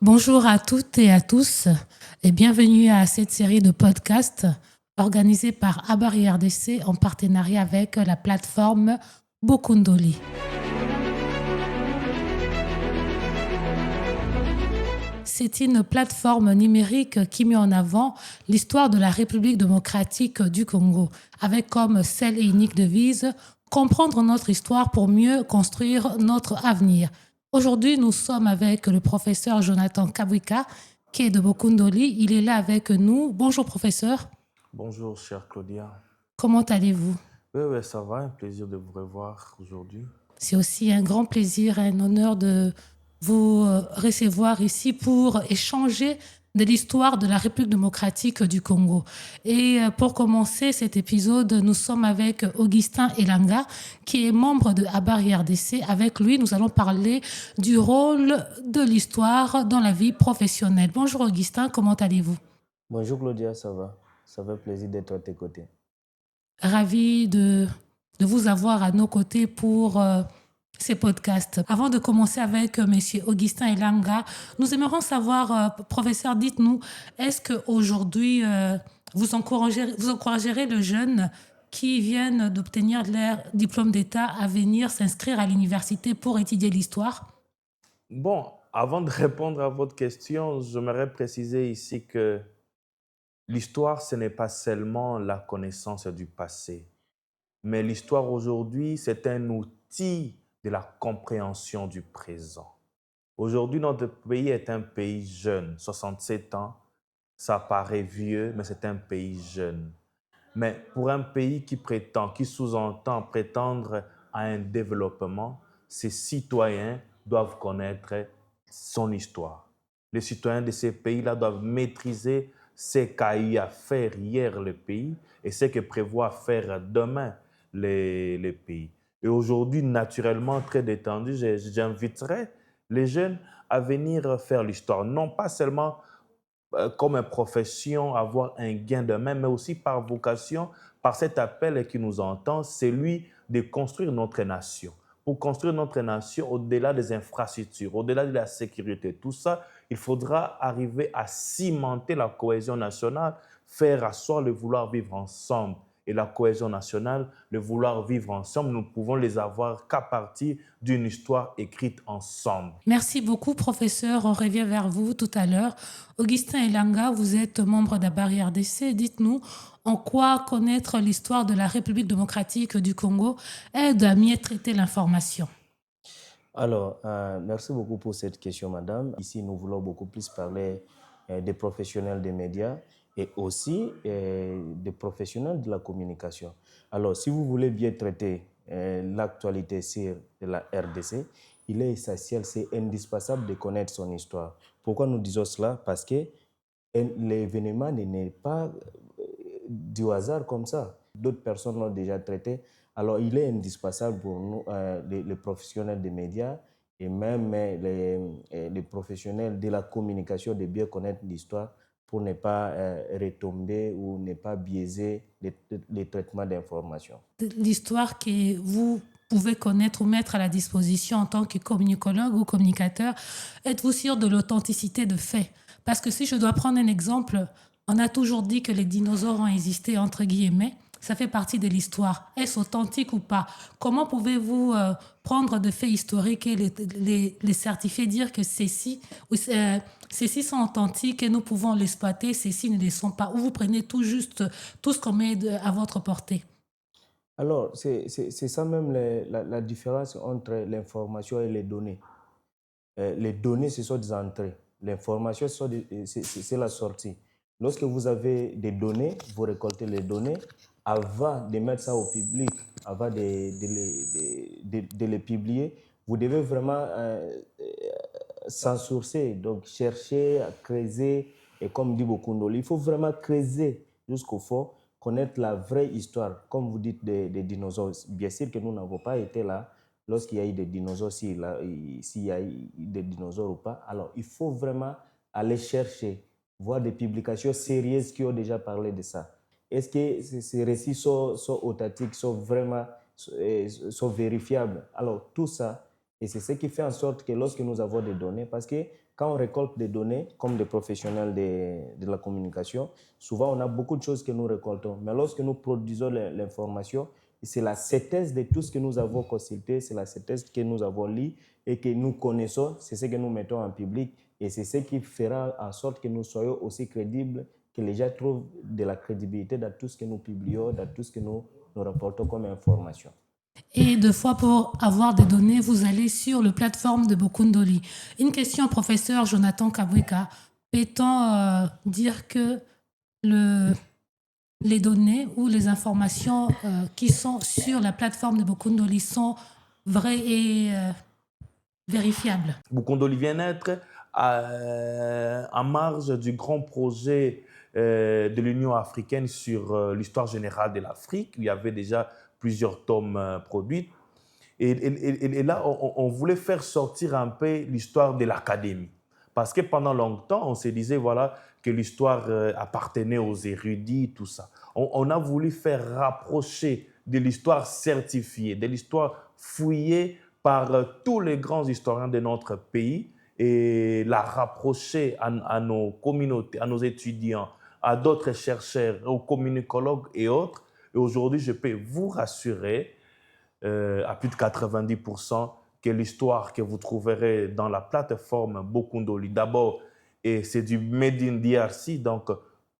Bonjour à toutes et à tous et bienvenue à cette série de podcasts organisée par Habari RDC en partenariat avec la plateforme Bokundoli. C'est une plateforme numérique qui met en avant l'histoire de la République démocratique du Congo avec comme seule et unique devise comprendre notre histoire pour mieux construire notre avenir. Aujourd'hui, nous sommes avec le professeur Jonathan Kabwika qui est de Bokundoli. Il est là avec nous. Bonjour professeur. Bonjour, chère Claudia. Comment allez-vous? Oui, ça va, un plaisir de vous revoir aujourd'hui. C'est aussi un grand plaisir et un honneur de vous recevoir ici pour échanger de l'histoire de la République démocratique du Congo. Et pour commencer cet épisode, nous sommes avec Augustin Elanga, qui est membre de Habari RDC. Avec lui, nous allons parler du rôle de l'histoire dans la vie professionnelle. Bonjour Augustin, comment allez-vous? Bonjour Claudia, ça va? Ça fait plaisir d'être à tes côtés. Ravi de vous avoir à nos côtés pour ces podcasts. Avant de commencer avec Monsieur Augustin Elanga, nous aimerions savoir, professeur, dites-nous, est-ce qu'aujourd'hui, vous encouragerez le jeune qui viennent d'obtenir leur diplôme d'État à venir s'inscrire à l'université pour étudier l'histoire? Bon, avant de répondre à votre question, j'aimerais préciser ici que l'histoire, ce n'est pas seulement la connaissance du passé, mais l'histoire aujourd'hui, c'est un outil de la compréhension du présent. Aujourd'hui, notre pays est un pays jeune, 67 ans, ça paraît vieux, mais c'est un pays jeune. Mais pour un pays qui prétend, qui sous-entend prétendre à un développement, ses citoyens doivent connaître son histoire. Les citoyens de ces pays-là doivent maîtriser ce qu'a eu à faire hier le pays et ce que prévoit faire demain les pays. Et aujourd'hui, naturellement, très détendu, j'inviterai les jeunes à venir faire l'histoire, non pas seulement comme une profession, avoir un gain de main, mais aussi par vocation, par cet appel qui nous entend, c'est lui de construire notre nation. Pour construire notre nation, au-delà des infrastructures, au-delà de la sécurité, tout ça, il faudra arriver à cimenter la cohésion nationale, faire asseoir le vouloir vivre ensemble. Et la cohésion nationale, le vouloir vivre ensemble, nous ne pouvons les avoir qu'à partir d'une histoire écrite ensemble. Merci beaucoup, professeur. On revient vers vous tout à l'heure. Augustin Elanga, vous êtes membre d'Habari RDC. Dites-nous en quoi connaître l'histoire de la République démocratique du Congo aide à mieux traiter l'information. Alors, merci beaucoup pour cette question, madame. Ici, nous voulons beaucoup plus parler des professionnels des médias et aussi des professionnels de la communication. Alors, si vous voulez bien traiter l'actualité sur la RDC, il est essentiel, c'est indispensable de connaître son histoire. Pourquoi nous disons cela? Parce que l'événement n'est pas du hasard comme ça. D'autres personnes l'ont déjà traité. Alors, il est indispensable pour nous, les professionnels des médias et même les professionnels de la communication de bien connaître l'histoire pour ne pas retomber ou ne pas biaiser les traitements d'informations. L'histoire que vous pouvez connaître ou mettre à la disposition en tant que communicologue ou communicateur, êtes-vous sûr de l'authenticité de faits? Parce que si je dois prendre un exemple, on a toujours dit que les dinosaures ont existé, entre guillemets. Ça fait partie de l'histoire. Est-ce authentique ou pas? Comment pouvez-vous prendre de faits historiques et les certifier, dire que ceux-ci sont authentiques et nous pouvons l'exploiter, ceux-ci ne le sont pas? Ou vous prenez tout juste tout ce qu'on met à votre portée? Alors, c'est ça même la différence entre l'information et les données. Les données, ce sont des entrées. L'information, c'est la sortie. Lorsque vous avez des données, vous récoltez les données. Avant de mettre ça au public, avant de les publier, vous devez vraiment s'en sourcer, donc chercher, creuser. Et comme dit Bokundoli, il faut vraiment creuser jusqu'au fond, connaître la vraie histoire. Comme vous dites des dinosaures, bien sûr que nous n'avons pas été là lorsqu'il y a eu des dinosaures, s'il y a eu des dinosaures ou pas. Alors, il faut vraiment aller chercher, voir des publications sérieuses qui ont déjà parlé de ça. Est-ce que ces récits sont authentiques, sont vraiment sont vérifiables? Alors, tout ça, et c'est ce qui fait en sorte que lorsque nous avons des données, parce que quand on récolte des données, comme des professionnels de la communication, souvent on a beaucoup de choses que nous récoltons. Mais lorsque nous produisons l'information, c'est la synthèse de tout ce que nous avons consulté, c'est la synthèse que nous avons lu et que nous connaissons, c'est ce que nous mettons en public et c'est ce qui fera en sorte que nous soyons aussi crédibles, que les gens trouvent de la crédibilité dans tout ce que nous publions, dans tout ce que nous rapportons comme information. Et deux fois, pour avoir des données, vous allez sur la plateforme de Bokundoli. Une question, professeur Jonathan Kabweka. Peut-on dire que les données ou les informations qui sont sur la plateforme de Bokundoli sont vraies et vérifiables? Bokundoli vient d'être en marge du grand projet de l'Union africaine sur l'histoire générale de l'Afrique. Il y avait déjà plusieurs tomes produits. Et là, on voulait faire sortir un peu l'histoire de l'académie. Parce que pendant longtemps, on se disait voilà, que l'histoire appartenait aux érudits, tout ça. On a voulu faire rapprocher de l'histoire certifiée, de l'histoire fouillée par tous les grands historiens de notre pays et la rapprocher à nos communautés, à nos étudiants, à d'autres chercheurs, aux communicologues et autres. Et aujourd'hui, je peux vous rassurer à plus de 90% que l'histoire que vous trouverez dans la plateforme Bokundoli, d'abord, et c'est du Made in DRC, donc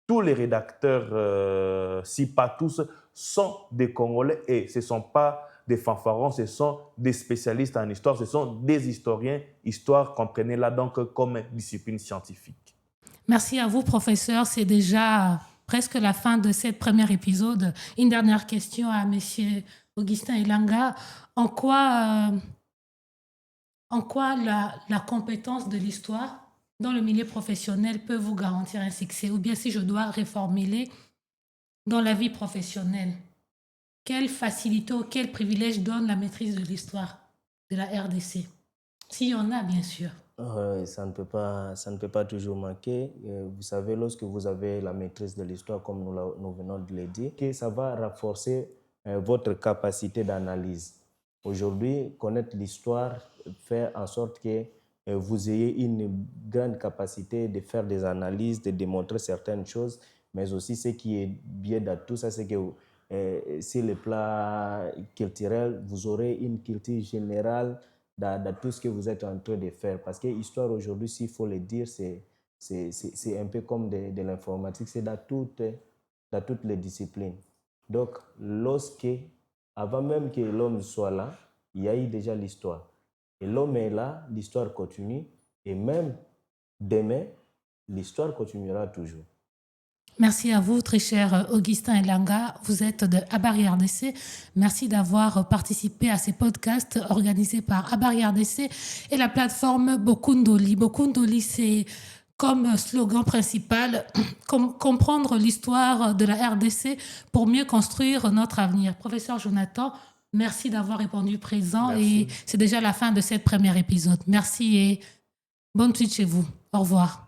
tous les rédacteurs, si pas tous, sont des Congolais et ce ne sont pas des fanfarons, ce sont des spécialistes en histoire, ce sont des historiens. Histoire, comprenez-la donc comme discipline scientifique. Merci à vous, professeur. C'est déjà presque la fin de ce premier épisode. Une dernière question à M. Augustin Elanga. En quoi la compétence de l'histoire dans le milieu professionnel peut vous garantir un succès? Ou bien, si je dois reformuler, dans la vie professionnelle, quelle facilité ou quel privilège donne la maîtrise de l'histoire de la RDC? S'il y en a, bien sûr. Ça ne peut pas toujours manquer. Vous savez, lorsque vous avez la maîtrise de l'histoire, comme nous venons de le dire, que ça va renforcer votre capacité d'analyse. Aujourd'hui, connaître l'histoire fait en sorte que vous ayez une grande capacité de faire des analyses, de démontrer certaines choses, mais aussi ce qui est bien dans tout ça, c'est que sur le plan culturel, vous aurez une culture générale dans tout ce que vous êtes en train de faire. Parce que l'histoire aujourd'hui, s'il faut le dire, c'est un peu comme de l'informatique, c'est dans toutes les disciplines. Donc, avant même que l'homme soit là, il y a eu déjà l'histoire. Et l'homme est là, l'histoire continue, et même demain, l'histoire continuera toujours. Merci à vous, très cher Augustin Elanga. Vous êtes de Habari RDC. Merci d'avoir participé à ces podcasts organisés par Habari RDC et la plateforme Bokundoli. Bokundoli, c'est comme slogan principal, comprendre l'histoire de la RDC pour mieux construire notre avenir. Professeur Jonathan, merci d'avoir répondu présent. Merci. Et c'est déjà la fin de ce premier épisode. Merci et bonne suite chez vous. Au revoir.